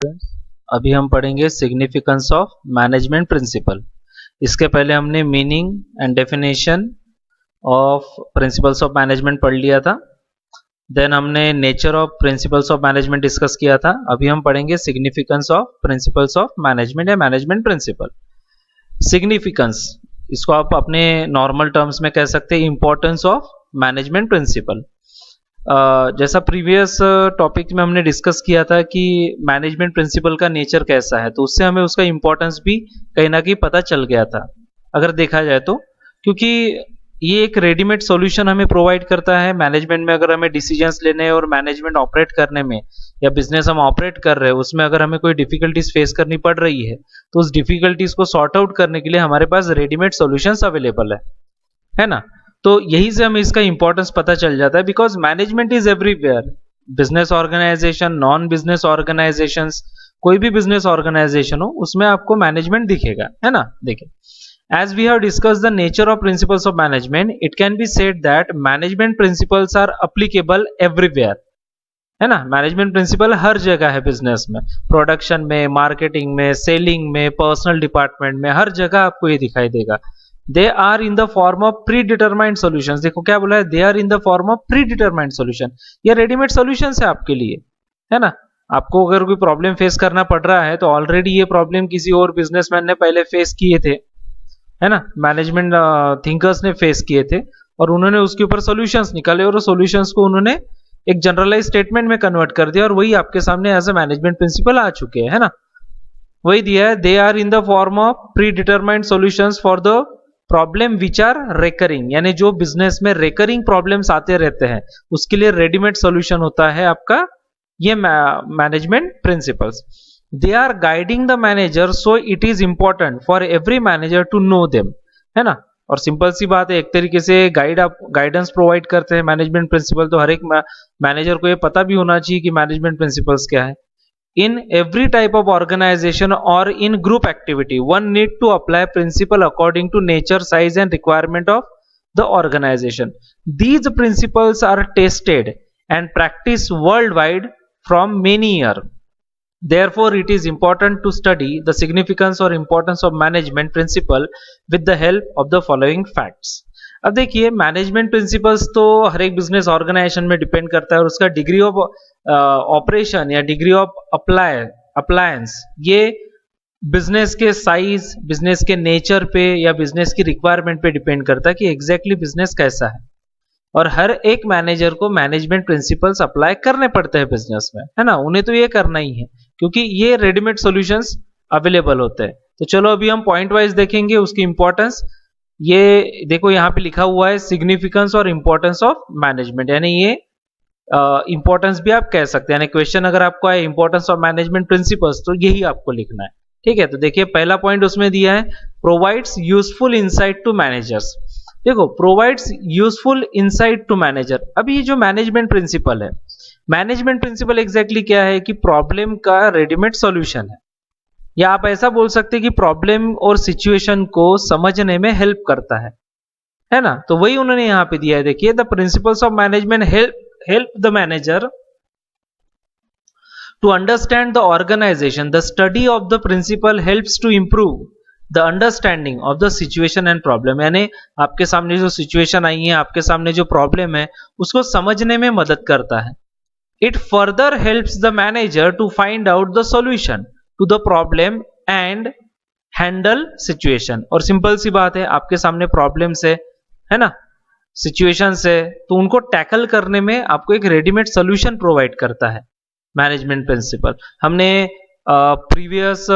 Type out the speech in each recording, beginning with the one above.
Friends, अभी हम पढ़ेंगे सिग्निफिकेंस ऑफ मैनेजमेंट प्रिंसिपल। इसके पहले हमने meaning and definition of principles of management पढ़ लिया था। देन हमने nature of principles of management discuss किया था। अभी हम पढ़ेंगे significance of principles of management या मैनेजमेंट प्रिंसिपल। सिग्निफिकेंस, इसको आप अपने नॉर्मल टर्म्स में कह सकते हैं इंपॉर्टेंस ऑफ मैनेजमेंट प्रिंसिपल। जैसा प्रीवियस टॉपिक में हमने डिस्कस किया था कि मैनेजमेंट प्रिंसिपल का नेचर कैसा है, तो उससे हमें उसका इंपॉर्टेंस भी कहीं ना कहीं पता चल गया था अगर देखा जाए तो, क्योंकि ये एक रेडीमेड सॉल्यूशन हमें प्रोवाइड करता है मैनेजमेंट में। अगर हमें डिसीजंस लेने हैं और मैनेजमेंट ऑपरेट करने में या बिजनेस हम ऑपरेट कर रहे हैं उसमें अगर हमें कोई डिफिकल्टीज फेस करनी पड़ रही है तो उस डिफिकल्टीज को सॉर्ट आउट करने के लिए हमारे पास रेडीमेड सॉल्यूशंस अवेलेबल है ना। तो यही से हमें इसका इंपॉर्टेंस पता चल जाता है, because management is everywhere. Business organisation, non business organisations, कोई भी बिजनेस ऑर्गेनाइजेशन हो उसमें आपको मैनेजमेंट दिखेगा, है ना। देखिए, as we have discussed the nature of principles of management, it can be said that management principles are applicable everywhere, है ना। मैनेजमेंट प्रिंसिपल हर जगह है, बिजनेस में, प्रोडक्शन में, मार्केटिंग में, सेलिंग में, पर्सनल डिपार्टमेंट में, हर जगह आपको ये दिखाई देगा। They are in the form of predetermined solution. देखो क्या बोला है, they are in the form of predetermined solution. ये रेडीमेड सोल्यूशन है आपके लिए, है ना। आपको अगर कोई प्रॉब्लम फेस करना पड़ रहा है तो ऑलरेडी ये प्रॉब्लम किसी और बिजनेसमैन ने पहले फेस किए थे, है ना। मैनेजमेंट थिंकर्स ने फेस किए थे और उन्होंने उसके ऊपर सॉल्यूशंस निकाले और सॉल्यूशंस को उन्होंने एक जनरलाइज स्टेटमेंट में कन्वर्ट कर दिया और वही आपके सामने एज अ मैनेजमेंट प्रिंसिपल आ चुके हैं, है ना। वही दिया है, they are in the form of predetermined solutions for the problem which are recurring, यानी जो बिजनेस में रेकरिंग प्रॉब्लम्स आते रहते हैं उसके लिए रेडीमेड सॉल्यूशन होता है आपका ये management principles. They are guiding the manager, so it is important for every manager to know them, है ना। और सिंपल सी बात है, एक तरीके से गाइडेंस प्रोवाइड करते हैं मैनेजमेंट प्रिंसिपल। तो हर एक मैनेजर को ये पता भी होना चाहिए कि मैनेजमेंट प्रिंसिपल्स क्या है। In every type of organization or in group activity, one need to apply principle according to nature, size and requirement of the organization. These principles are tested and practiced worldwide from many years. Therefore, it is important to study the significance or importance of management principle with the help of the following facts. अब देखिए, management principles तो हर एक business organisation में depend करता है और उसका degree of operation या डिग्री ऑफ अप्लायंस ये बिजनेस के साइज, बिजनेस के नेचर पे या बिजनेस की रिक्वायरमेंट पे डिपेंड करता है कि एग्जैक्टली बिजनेस कैसा है। और हर एक मैनेजर को मैनेजमेंट प्रिंसिपल्स अप्लाई करने पड़ते हैं बिजनेस में, है ना। उन्हें तो ये करना ही है क्योंकि ये रेडीमेड सॉल्यूशंस अवेलेबल होते हैं। तो चलो अभी हम पॉइंट वाइज देखेंगे उसकी इंपॉर्टेंस। ये देखो यहाँ पे लिखा हुआ है सिग्निफिकेंस और इंपॉर्टेंस ऑफ मैनेजमेंट, यानी ये इंपॉर्टेंस भी आप कह सकते हैं। यानी क्वेश्चन अगर आपको आए इंपॉर्टेंस ऑफ मैनेजमेंट प्रिंसिपल्स तो यही आपको लिखना है, ठीक है। तो देखिए पहला पॉइंट उसमें दिया है, provides useful insight to managers. देखो, provides useful insight to manager. अब ये जो मैनेजमेंट प्रिंसिपल है, मैनेजमेंट प्रिंसिपल एग्जैक्टली क्या है कि प्रॉब्लम का रेडीमेड सॉल्यूशन है, या आप ऐसा बोल सकते हैं कि प्रॉब्लम और सिचुएशन को समझने में हेल्प करता है ना। तो वही उन्होंने यहां पे दिया है। देखिए, the principles of management help the manager to understand the organisation. The study of the principle helps to improve the understanding of the situation and problem. यानी आपके सामने जो सिचुएशन आई है, आपके सामने जो प्रॉब्लम है, उसको समझने में मदद करता है। It further helps the manager to find out the solution to the problem and handle situation. और सिंपल सी बात है, आपके सामने प्रॉब्लम है ना, सिचुएशन है, तो उनको टैकल करने में आपको एक रेडीमेड सॉल्यूशन प्रोवाइड करता है मैनेजमेंट प्रिंसिपल। हमने प्रीवियस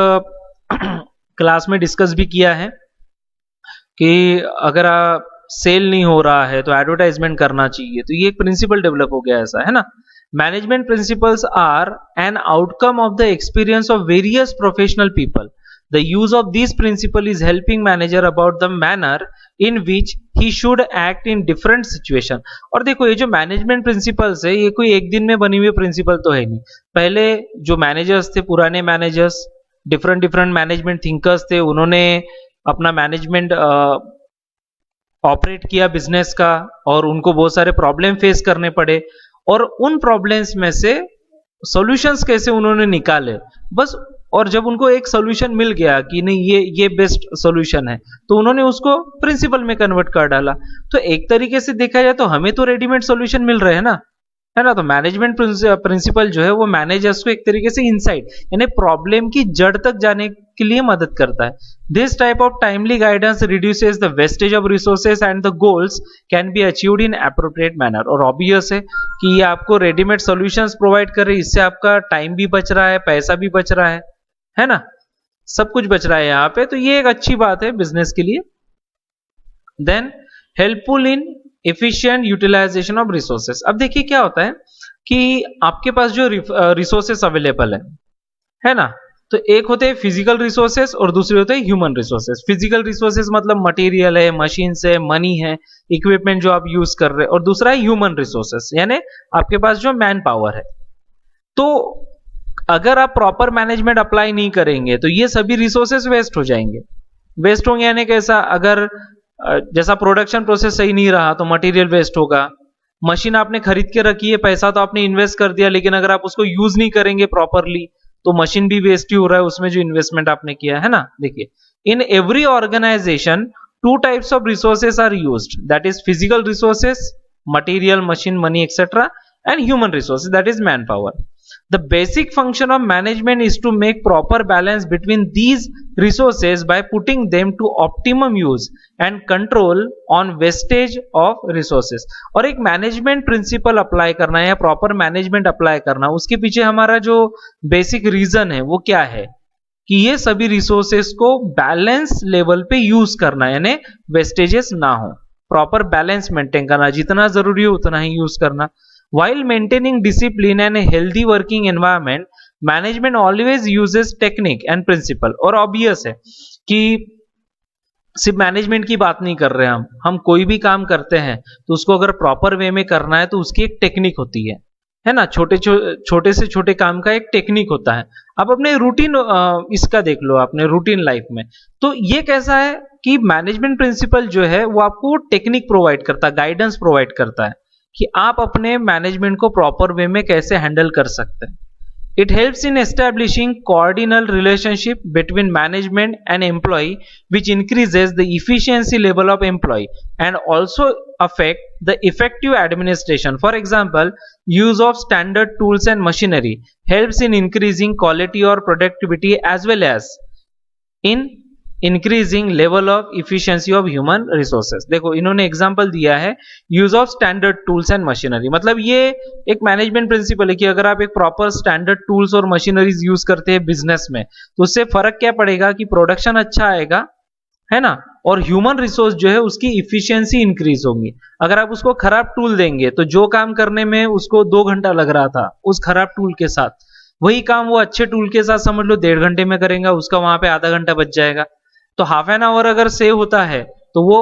क्लास में डिस्कस भी किया है कि अगर सेल नहीं हो रहा है तो एडवर्टाइजमेंट करना चाहिए, तो ये एक प्रिंसिपल डेवलप हो गया ऐसा, है ना। Management principles are an outcome of the experience of various professional people. The use of these principles is helping manager about the manner in which he should act in different situation. और देखो, ये जो management principles है ये कोई एक दिन में बनी हुई प्रिंसिपल तो है नहीं। पहले जो मैनेजर्स थे, पुराने मैनेजर्स, डिफरेंट मैनेजमेंट थिंकर्स थे, उन्होंने अपना मैनेजमेंट ऑपरेट किया बिजनेस का और उनको बहुत सारे प्रॉब्लम फेस करने पड़े और उन प्रॉब्लम्स में से सॉल्यूशंस कैसे उन्होंने निकाले बस। और जब उनको एक सॉल्यूशन मिल गया कि नहीं ये बेस्ट सॉल्यूशन है, तो उन्होंने उसको प्रिंसिपल में कन्वर्ट कर डाला। तो एक तरीके से देखा जाए तो हमें तो रेडीमेड सॉल्यूशन मिल रहे हैं ना, है ना। तो मैनेजमेंट प्रिंसिपल जो है वो मैनेजर्स को एक तरीके से इनसाइट यानी प्रॉब्लम की जड़ तक जाने के लिए मदद करता है। This type of timely guidance reduces the wastage of resources and the goals can be achieved in appropriate manner. और ऑब्वियस है कि ये आपको रेडीमेड सॉल्यूशंस प्रोवाइड कर रहे हैं, इससे आपका टाइम भी बच रहा है, पैसा भी बच रहा है ना, सब कुछ बच रहा है यहाँ पे। तो ये एक अच्छी बात है बिजनेस के लिए। Then helpful in efficient utilisation of resources. अब देखिए क्या होता है कि आपके पास जो रिसोर्सेस अवेलेबल है ना, तो एक होते हैं फिजिकल रिसोर्सेस और दूसरे होते हैं ह्यूमन रिसोर्सेस। फिजिकल रिसोर्सेस मतलब मटेरियल है, मशीन है, मनी है, इक्विपमेंट जो आप यूज कर रहे हैं, और दूसरा है ह्यूमन रिसोर्सेस यानी आपके पास जो मैन पावर है। तो अगर आप प्रॉपर मैनेजमेंट अप्लाई नहीं करेंगे तो ये सभी रिसोर्सेस वेस्ट हो जाएंगे। वेस्ट होंगे यानी कैसा, अगर जैसा प्रोडक्शन प्रोसेस सही नहीं रहा तो मटेरियल वेस्ट होगा। मशीन आपने खरीद के रखी है, पैसा तो आपने इन्वेस्ट कर दिया, लेकिन अगर आप उसको यूज नहीं करेंगे प्रॉपरली तो मशीन भी वेस्ट ही हो रहा है, उसमें जो इन्वेस्टमेंट आपने किया है ना। देखिए, in every organisation two types of resources are used, that is physical resources, material, machine, money etcetera, and human resources, that is manpower. The basic function of management is to make proper balance between these resources by putting them to optimum use and control on wastage of resources. और एक management principal apply करना या proper management apply करना, उसके पीछे हमारा जो basic reason है वो क्या है कि ये सभी रिसोर्सेस को बैलेंस लेवल पे यूज करना, यानी वेस्टेजेस ना हो, प्रॉपर बैलेंस मेंटेन करना, जितना जरूरी हो उतना ही यूज करना। While maintaining discipline and a healthy working environment, management always uses technique and principle। और obvious है कि सिर्फ मैनेजमेंट की बात नहीं कर रहे हैं हम कोई भी काम करते हैं तो उसको अगर प्रॉपर वे में करना है तो उसकी एक टेक्निक होती है ना। छोटे से छोटे काम का एक टेक्निक होता है। आप अपने रूटीन इसका देख लो, अपने रूटीन लाइफ में, तो ये कैसा है कि मैनेजमेंट प्रिंसिपल जो है वो आपको टेक्निक प्रोवाइड करता है, गाइडेंस प्रोवाइड करता है कि आप अपने मैनेजमेंट को प्रॉपर वे में कैसे हैंडल कर सकते हैं। It helps in establishing coordinal relationship between management and employ which increases the efficiency level of employ and also affect the effective administration. For example, use of standard tools and machinery helps in increasing quality और productivity as well as in increasing level of efficiency of human resources. देखो, इन्होंने example दिया है use of standard tools and machinery, मतलब ये एक management principle है कि अगर आप एक प्रॉपर स्टैंडर्ड टूल्स और मशीनरीज यूज करते हैं बिजनेस में तो उससे फर्क क्या पड़ेगा कि प्रोडक्शन अच्छा आएगा, है ना, और ह्यूमन रिसोर्स जो है उसकी इफिशियंसी इंक्रीज होगी। अगर आप उसको खराब टूल देंगे तो जो काम करने में उसको 2 घंटा लग रहा था उस खराब टूल के साथ, वही काम वो अच्छे टूल के साथ समझ लो 1.5 घंटे में करेगा, उसका वहां पे आधा घंटा बच जाएगा। तो हाफ एन आवर अगर सेव होता है तो वो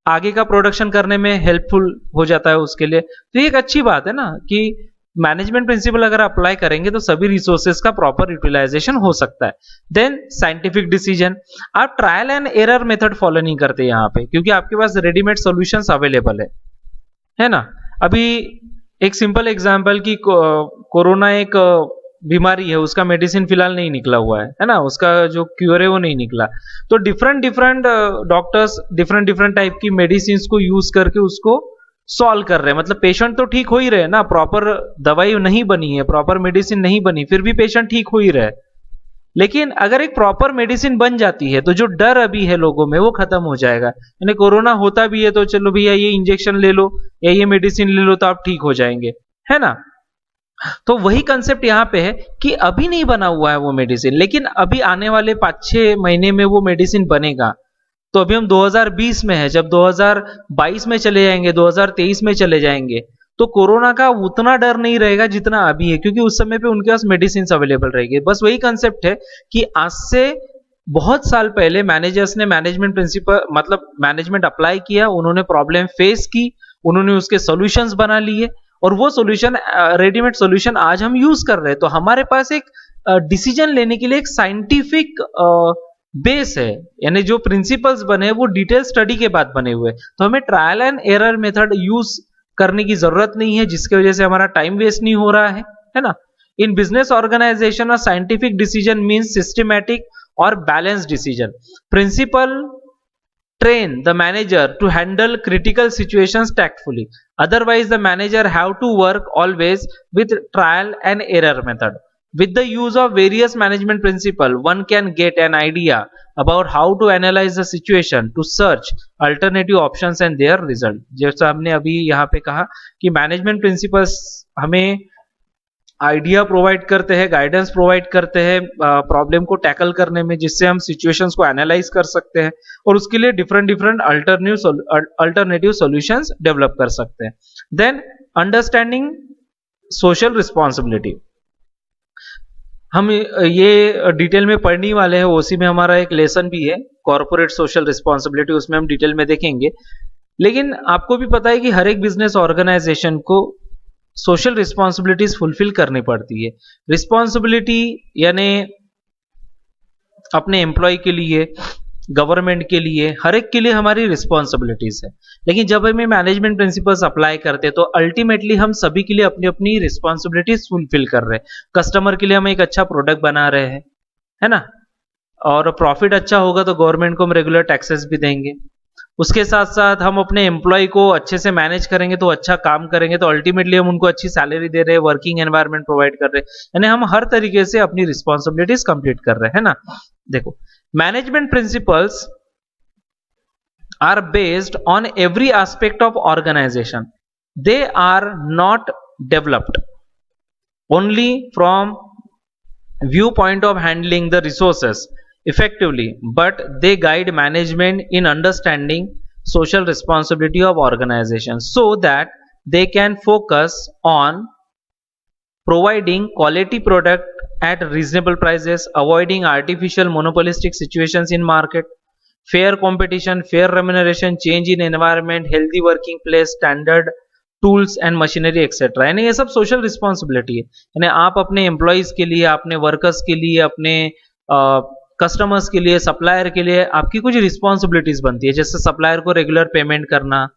आगे का प्रोडक्शन करने में हेल्पफुल हो जाता है उसके लिए। तो ये एक अच्छी बात है ना कि मैनेजमेंट प्रिंसिपल अगर अप्लाई करेंगे तो सभी रिसोर्सेज का प्रॉपर यूटिलाइजेशन हो सकता है। देन साइंटिफिक डिसीजन, आप trial and error method follow नहीं करते यहाँ पे क्योंकि आपके पास रेडीमेड सॉल्यूशंस अवेलेबल है ना। अभी एक सिंपल एग्जांपल कि कोरोना एक बीमारी है, उसका मेडिसिन फिलहाल नहीं निकला हुआ है ना, उसका जो क्योर है वो नहीं निकला। तो डिफरेंट डॉक्टर्स डिफरेंट टाइप की मेडिसिन को यूज करके उसको सॉल्व कर रहे हैं। मतलब पेशेंट तो ठीक हो ही रहे ना, प्रॉपर दवाई नहीं बनी है, प्रॉपर मेडिसिन नहीं बनी, फिर भी पेशेंट ठीक हो ही रहे। लेकिन अगर एक प्रॉपर मेडिसिन बन जाती है तो जो डर अभी है लोगों में वो खत्म हो जाएगा। यानी कोरोना होता भी है तो चलो भैया ये इंजेक्शन ले लो या ये मेडिसिन ले लो तो आप ठीक हो जाएंगे, है ना। तो वही कंसेप्ट यहाँ पे है कि अभी नहीं बना हुआ है वो मेडिसिन, लेकिन अभी आने वाले 5-6 महीने में वो मेडिसिन बनेगा। तो अभी हम 2020 में है, जब 2022 में चले जाएंगे, 2023 में चले जाएंगे तो कोरोना का उतना डर नहीं रहेगा जितना अभी है, क्योंकि उस समय पे उनके पास मेडिसिन अवेलेबल रहेगी। बस वही कंसेप्ट है कि आज से बहुत साल पहले मैनेजर्स ने मैनेजमेंट प्रिंसिपल मतलब मैनेजमेंट अप्लाई किया, उन्होंने प्रॉब्लम फेस की, उन्होंने उसके सॉल्यूशंस बना लिए और वो सॉल्यूशन रेडीमेड सॉल्यूशन आज हम यूज कर रहे हैं। तो हमारे पास एक डिसीजन लेने के लिए एक साइंटिफिक बेस है, यानी जो प्रिंसिपल्स बने वो डिटेल स्टडी के बाद बने हुए। तो हमें trial and error method use करने की जरूरत नहीं है, जिसकी वजह से हमारा टाइम वेस्ट नहीं हो रहा है ना। In business organization, a scientific decision means systematic or balanced decision. Principal train the manager to handle critical situations tactfully. Otherwise, the manager have to work always with trial and error method. With the use of various management principle, one can get an idea about how to analyze the situation, to search alternative options and their result. जैसा हमने अभी यहाँ पे कहा कि management principles हमें idea provide करते हैं, गाइडेंस प्रोवाइड करते हैं प्रॉब्लम को टैकल करने में, जिससे हम सिचुएशंस को एनालाइज कर सकते हैं और उसके लिए different different alternative solutions develop कर सकते हैं. देन अंडरस्टैंडिंग सोशल रिस्पॉन्सिबिलिटी, हम ये डिटेल में पढ़ने वाले हैं. ओसी में हमारा एक लेसन भी है कॉर्पोरेट सोशल रिस्पॉन्सिबिलिटी, उसमें हम डिटेल में देखेंगे. लेकिन आपको भी पता है कि हर एक बिजनेस ऑर्गेनाइजेशन को सोशल रिस्पॉन्सिबिलिटीज फुलफिल करनी पड़ती है. रिस्पॉन्सिबिलिटी यानी अपने एम्प्लॉय के लिए, गवर्नमेंट के लिए, हर एक के लिए हमारी रिस्पॉन्सिबिलिटीज है. लेकिन जब हमें मैनेजमेंट प्रिंसिपल्स अप्लाई करते हैं तो अल्टीमेटली हम सभी के लिए अपनी अपनी रिस्पॉन्सिबिलिटीज फुलफिल कर रहे हैं. कस्टमर के लिए हम एक अच्छा प्रोडक्ट बना रहे हैं, है ना, और प्रॉफिट अच्छा होगा तो गवर्नमेंट को हम रेगुलर टैक्सेस भी देंगे. उसके साथ साथ हम अपने एम्प्लॉय को अच्छे से मैनेज करेंगे तो अच्छा काम करेंगे तो अल्टीमेटली हम उनको अच्छी सैलरी दे रहे हैं, वर्किंग एनवायरनमेंट प्रोवाइड कर रहे हैं, यानी हम हर तरीके से अपनी रिस्पॉन्सिबिलिटीज कंप्लीट कर रहे हैं ना. देखो, management principles are based on every aspect of organisation. They are not developed only from view point of handling the resources effectively, but they guide management in understanding social responsibility of organizations so that they can focus on providing quality product at reasonable prices, avoiding artificial monopolistic situations in market, fair competition, fair remuneration, change in environment, healthy working place, standard tools and machinery etcetera. यानी ये सब social responsibility है. यानी आप अपने employees के लिए, अपने वर्कर्स के लिए, अपने कस्टमर्स के लिए, सप्लायर के लिए आपकी कुछ रिस्पॉन्सिबिलिटीज बनती है. जैसे सप्लायर को रेगुलर पेमेंट करना,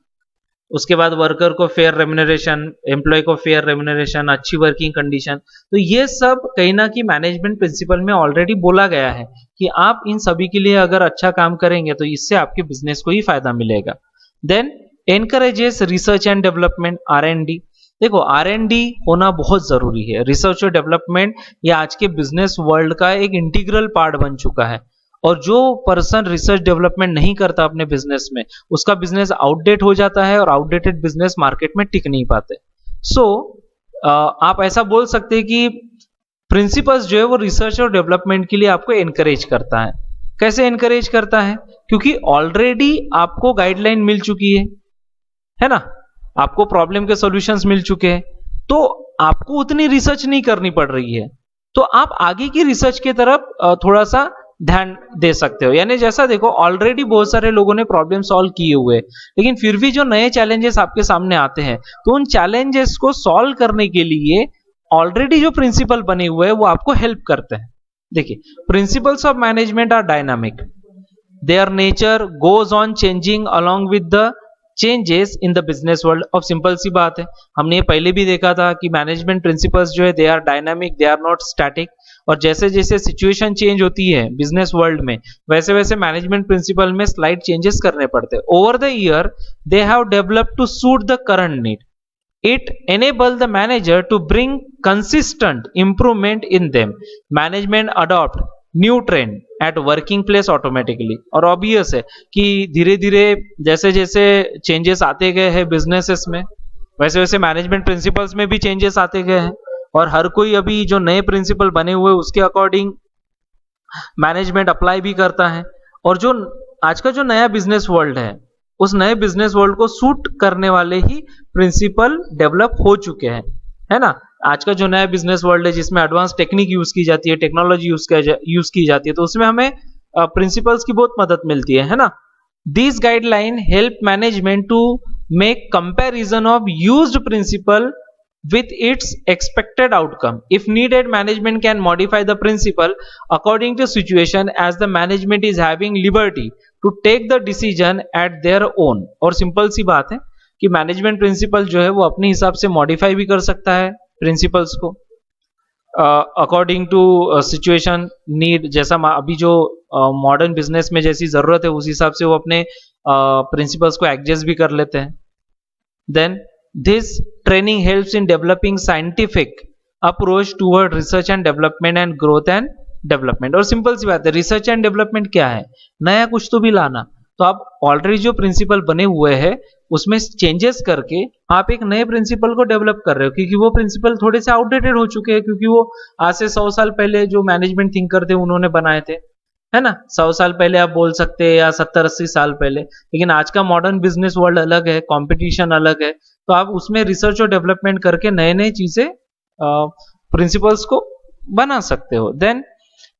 उसके बाद वर्कर को फेयर रेम्यूनरेशन, एम्प्लॉय को फेयर रेम्यूनरेशन, अच्छी वर्किंग कंडीशन. तो ये सब कहीं ना कहीं मैनेजमेंट प्रिंसिपल में ऑलरेडी बोला गया है कि आप इन सभी के लिए अगर अच्छा काम करेंगे तो इससे आपके बिजनेस को ही फायदा मिलेगा. Then encourages research and development, R&D. देखो, R&D होना बहुत जरूरी है. रिसर्च और डेवलपमेंट ये आज के बिजनेस वर्ल्ड का एक इंटीग्रल पार्ट बन चुका है. और जो पर्सन रिसर्च डेवलपमेंट नहीं करता अपने बिजनेस में, उसका बिजनेस आउटडेट हो जाता है और आउटडेटेड बिजनेस मार्केट में टिक नहीं पाते. सो आप ऐसा बोल सकते हैं कि प्रिंसिपल्स जो है वो रिसर्च और डेवलपमेंट के लिए आपको एनकरेज करता है. कैसे एनकरेज करता है? क्योंकि ऑलरेडी आपको गाइडलाइन मिल चुकी है ना, आपको प्रॉब्लम के सॉल्यूशंस मिल चुके हैं, तो आपको उतनी रिसर्च नहीं करनी पड़ रही है. तो आप आगे की रिसर्च की तरफ थोड़ा सा ध्यान दे सकते हो. यानी जैसा देखो, ऑलरेडी बहुत सारे लोगों ने प्रॉब्लम सॉल्व किए हुए, लेकिन फिर भी जो नए चैलेंजेस आपके सामने आते हैं तो उन चैलेंजेस को सॉल्व करने के लिए ऑलरेडी जो प्रिंसिपल बने हुए हैं वो आपको हेल्प करते हैं. देखिए, principles of management are dynamic. Their nature goes on changing along with the changes in the business world. अब सिंपल सी बात है, हमने ये पहले भी देखा था कि मैनेजमेंट प्रिंसिपल्स जो है they are dynamic, they are not static. और जैसे जैसे सिचुएशन चेंज होती है बिजनेस वर्ल्ड में, वैसे वैसे मैनेजमेंट प्रिंसिपल में स्लाइड चेंजेस करने पड़ते हैं. Over the year they have developed to suit the current need. It enable the manager to bring consistent improvement in them. Management adopt new trend at working place automatically. और obvious है कि धीरे धीरे जैसे जैसे चेंजेस आते गए हैं बिजनेसेस में, वैसे वैसे मैनेजमेंट प्रिंसिपल्स में भी चेंजेस आते गए हैं. और हर कोई अभी जो नए प्रिंसिपल बने हुए उसके अकॉर्डिंग मैनेजमेंट अप्लाई भी करता है. और जो आज का जो नया बिजनेस वर्ल्ड है, उस नए बिजनेस वर्ल्ड को सूट करने वाले ही प्रिंसिपल डेवलप हो चुके हैं, है ना. आज का जो नया बिजनेस वर्ल्ड है जिसमें एडवांस टेक्निक यूज की जाती है, टेक्नोलॉजी यूज की जाती है, तो उसमें हमें प्रिंसिपल्स की बहुत मदद मिलती है ना. This guideline help management to make comparison of used principle with its expected outcome. If needed, management can modify the principle according to situation, as the management is having liberty to take the decision at their own. और simple सी बात है कि management principal जो है वो अपने हिसाब से मॉडिफाई भी कर सकता है प्रिंसिपल्स को. अकॉर्डिंग टू सिचुएशन नीड, जैसा अभी जो मॉडर्न बिजनेस में जैसी जरूरत है उस हिसाब से वो अपने प्रिंसिपल्स को एडजस्ट भी कर लेते हैं. Then this training helps in developing scientific approach toward research and development and growth and development. और सिंपल सी बात है, रिसर्च एंड डेवलपमेंट क्या है? नया कुछ तो भी लाना. तो आप ऑलरेडी जो प्रिंसिपल बने हुए हैं उसमें चेंजेस करके आप एक नए प्रिंसिपल को डेवलप कर रहे हो, क्योंकि वो प्रिंसिपल थोड़े से आउटडेटेड हो चुके हैं, क्योंकि वो आज से 100 साल पहले जो मैनेजमेंट थिंकर थे उन्होंने बनाए थे, है ना. 100 साल पहले आप बोल सकते हैं या 70-80 साल पहले. लेकिन आज का मॉडर्न बिजनेस वर्ल्ड अलग है, कंपटीशन अलग है. तो आप उसमें रिसर्च और डेवलपमेंट करके नए नए चीजें प्रिंसिपल्स को बना सकते हो. Then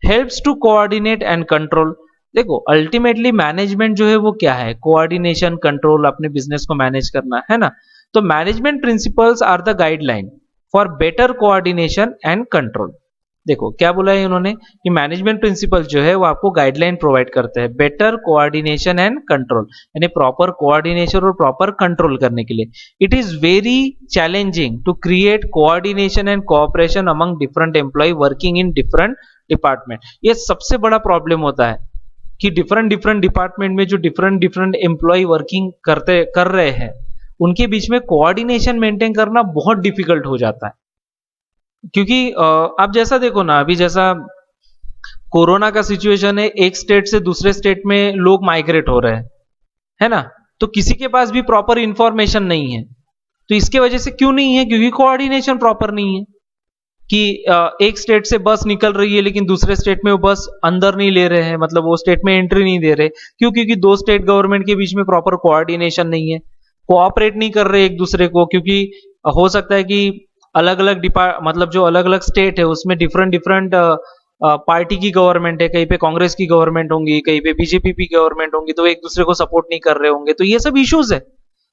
helps to coordinate and control. देखो अल्टीमेटली मैनेजमेंट जो है वो क्या है? कोऑर्डिनेशन, कंट्रोल, अपने बिजनेस को मैनेज करना, है ना. तो management principles are the guideline for better coordination and control. देखो क्या बोला है इन्होंने कि मैनेजमेंट प्रिंसिपल जो है वो आपको गाइडलाइन प्रोवाइड करते हैं बेटर कोऑर्डिनेशन एंड कंट्रोल, यानी प्रॉपर कोऑर्डिनेशन और प्रॉपर कंट्रोल करने के लिए. It is very challenging to create coordination and cooperation among different employee working in different department. ये सबसे बड़ा प्रॉब्लम होता है कि डिफरेंट डिफरेंट डिपार्टमेंट में जो डिफरेंट डिफरेंट एम्प्लॉय वर्किंग कर रहे हैं उनके बीच में कोऑर्डिनेशन मेंटेन करना बहुत डिफिकल्ट हो जाता है. क्योंकि आप जैसा देखो ना, अभी जैसा कोरोना का सिचुएशन है, एक स्टेट से दूसरे स्टेट में लोग माइग्रेट हो रहे हैं, है ना. तो किसी के पास भी प्रॉपर इंफॉर्मेशन नहीं है. तो इसके वजह से क्यों नहीं है? क्योंकि कोऑर्डिनेशन प्रॉपर नहीं है. कि एक स्टेट से बस निकल रही है लेकिन दूसरे स्टेट में वो बस अंदर नहीं ले रहे हैं, मतलब वो स्टेट में एंट्री नहीं दे रहे. क्यों? क्योंकि दो स्टेट गवर्नमेंट के बीच में प्रॉपर कोऑर्डिनेशन नहीं है, कोऑपरेट नहीं कर रहे एक दूसरे को. क्योंकि हो सकता है कि अलग अलग मतलब जो अलग अलग स्टेट है उसमें डिफरेंट डिफरेंट पार्टी की गवर्नमेंट है. कहीं पे कांग्रेस की गवर्नमेंट होंगी, कहीं पे बीजेपी की गवर्नमेंट होंगी, तो एक दूसरे को सपोर्ट नहीं कर रहे होंगे. तो ये सब इश्यूज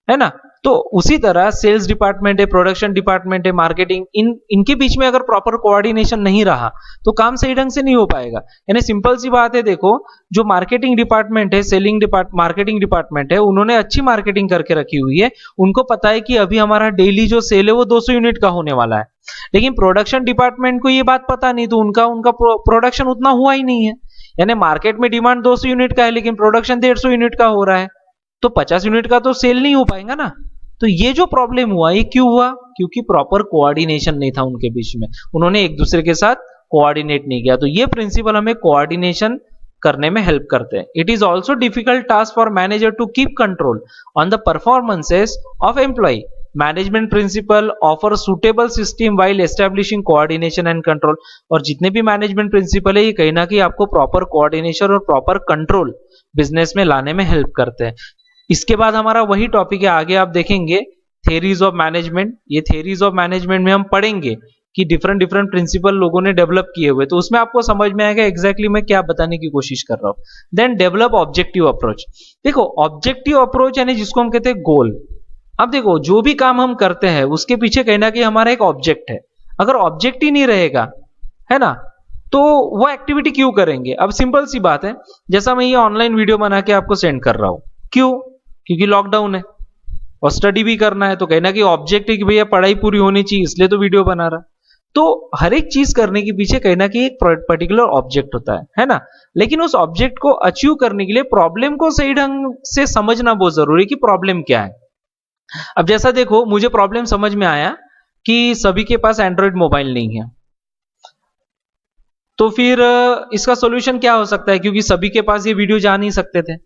है ना. तो उसी तरह सेल्स डिपार्टमेंट है, प्रोडक्शन डिपार्टमेंट है, मार्केटिंग, इनके बीच में अगर प्रॉपर कोऑर्डिनेशन नहीं रहा तो काम सही ढंग से नहीं हो पाएगा. यानी सिंपल सी बात है, देखो जो मार्केटिंग डिपार्टमेंट है, मार्केटिंग डिपार्टमेंट है, उन्होंने अच्छी मार्केटिंग करके रखी हुई है. उनको पता है कि अभी हमारा डेली जो सेल है वो 200 यूनिट का होने वाला है. लेकिन प्रोडक्शन डिपार्टमेंट को ये बात पता नहीं, तो उनका प्रोडक्शन उतना हुआ ही नहीं है. यानी मार्केट में डिमांड 200 यूनिट का है लेकिन प्रोडक्शन 150 यूनिट का हो रहा है, तो 50 यूनिट का तो सेल नहीं हो पाएगा ना. तो ये जो प्रॉब्लम हुआ ये क्यों हुआ? क्योंकि प्रॉपर कोऑर्डिनेशन नहीं था उनके बीच में, उन्होंने एक दूसरे के साथ कोऑर्डिनेट नहीं किया. तो ये प्रिंसिपल हमें कोऑर्डिनेशन करने में हेल्प करते हैं. It is also difficult task for manager to keep control on the performances of employee. Management principle offer suitable system while establishing coordination and control. और जितने भी मैनेजमेंट प्रिंसिपल है ये कहीं ना कहीं आपको प्रॉपर कोऑर्डिनेशन और प्रॉपर कंट्रोल बिजनेस में लाने में हेल्प करते हैं. इसके बाद हमारा वही टॉपिक है, आगे आप देखेंगे थेरीज ऑफ मैनेजमेंट. ये थेरीज ऑफ मैनेजमेंट में हम पढ़ेंगे कि डिफरेंट डिफरेंट प्रिंसिपल लोगों ने डेवलप किए हुए, तो उसमें आपको समझ में आएगा एग्जैक्टली मैं क्या बताने की कोशिश कर रहा हूं. Then develop objective approach. देखो ऑब्जेक्टिव अप्रोच यानी जिसको हम कहते हैं गोल. अब देखो जो भी काम हम करते हैं उसके पीछे कहीं ना कहीं हमारा एक ऑब्जेक्ट है. अगर ऑब्जेक्ट ही नहीं रहेगा, है ना, तो वो एक्टिविटी क्यों करेंगे? अब सिंपल सी बात है, जैसा मैं ये ऑनलाइन वीडियो बना के आपको सेंड कर रहा हूं, क्यों? क्योंकि लॉकडाउन है और स्टडी भी करना है, तो कहीं ना कहीं ऑब्जेक्ट है कि भैया पढ़ाई पूरी होनी चाहिए, इसलिए तो वीडियो बना रहा. तो हर एक चीज करने के पीछे कहीं ना कहीं एक पर्टिकुलर ऑब्जेक्ट होता है ना. लेकिन उस ऑब्जेक्ट को अचीव करने के लिए प्रॉब्लम को सही ढंग से समझना बहुत जरूरी है कि प्रॉब्लम क्या है. अब जैसा देखो मुझे प्रॉब्लम समझ में आया कि सभी के पास एंड्रॉयड मोबाइल नहीं है, तो फिर इसका सॉल्यूशन क्या हो सकता है? क्योंकि सभी के पास ये वीडियो जा नहीं सकते थे.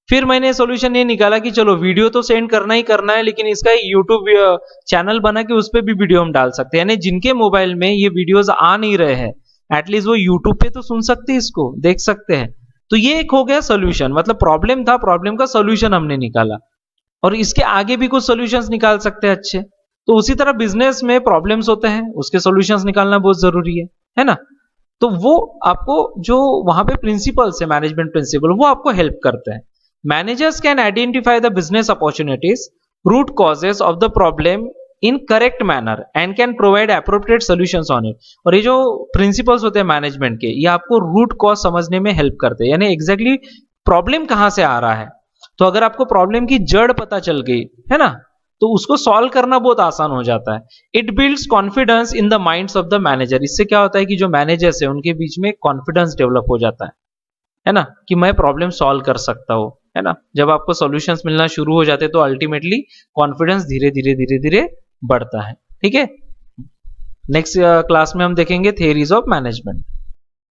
फिर मैंने सॉल्यूशन ये निकाला कि चलो वीडियो तो सेंड करना ही करना है, लेकिन इसका यूट्यूब चैनल बना के उस पर भी वीडियो हम डाल सकते हैं. यानी जिनके मोबाइल में ये वीडियोस आ नहीं रहे हैं एटलीस्ट वो यूट्यूब पे तो सुन सकते हैं, इसको देख सकते हैं. तो ये एक हो गया सोल्यूशन, मतलब प्रॉब्लम था, प्रॉब्लम का सोल्यूशन हमने निकाला और इसके आगे भी कुछ सोल्यूशंस निकाल सकते हैं अच्छे. तो उसी तरह बिजनेस में प्रॉब्लम्स होते हैं, उसके सोल्यूशंस निकालना बहुत जरूरी है ना. तो वो आपको जो वहां पे प्रिंसिपल्स है, मैनेजमेंट प्रिंसिपल, वो आपको हेल्प करते हैं. Managers can identify the business opportunities, root causes of the problem in correct manner and can provide appropriate solutions on it. और ये जो प्रिंसिपल्स होते हैं मैनेजमेंट के, ये आपको रूट कॉज समझने में हेल्प करते हैं, यानी एग्जैक्टली प्रॉब्लम कहां से आ रहा है. तो अगर आपको प्रॉब्लम की जड़ पता चल गई, है ना, तो उसको सॉल्व करना बहुत आसान हो जाता है। It builds confidence in the minds of the manager. इससे क्या होता है कि जो मैनेजर्स है उनके बीच में कॉन्फिडेंस डेवलप हो जाता है ना, कि मैं प्रॉब्लम सॉल्व कर सकता हूँ, है ना। जब आपको सॉल्यूशंस मिलना शुरू हो जाते हैं तो अल्टीमेटली कॉन्फिडेंस धीरे धीरे धीरे धीरे बढ़ता है। ठीक है, नेक्स्ट क्लास में हम देखेंगे थियरीज ऑफ मैनेजमेंट।